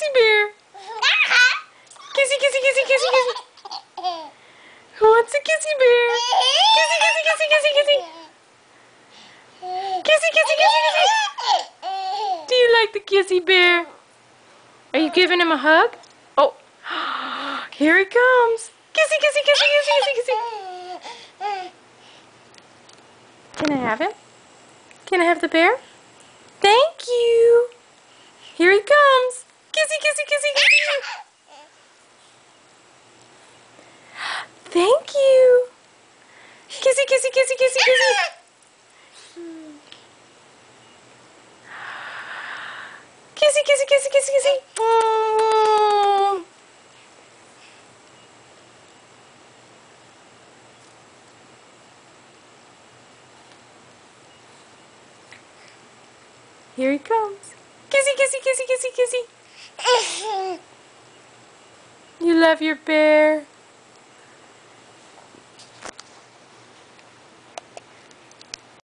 kissy bear. Kissy, kissy, kissy, kissy, kissy. Who wants a kissy bear? Kissy, kissy, kissy, kissy, kissy. Kissy, kissy, kissy, kissy. Do you like the kissy bear? Are you giving him a hug? Oh, here he comes. Kissy, kissy, kissy, kissy, kissy, kissy. Can I have him? Can I have the bear? Thank you. Here he comes. Kissy, kissy, kissy, kissy. Thank you. Kissy, kissy, kissy, kissy, kissy. Kissy, kissy, kissy, kissy, kissy. Oh. Here he comes. Kissy, kissy, kissy, kissy, kissy. You love your bear.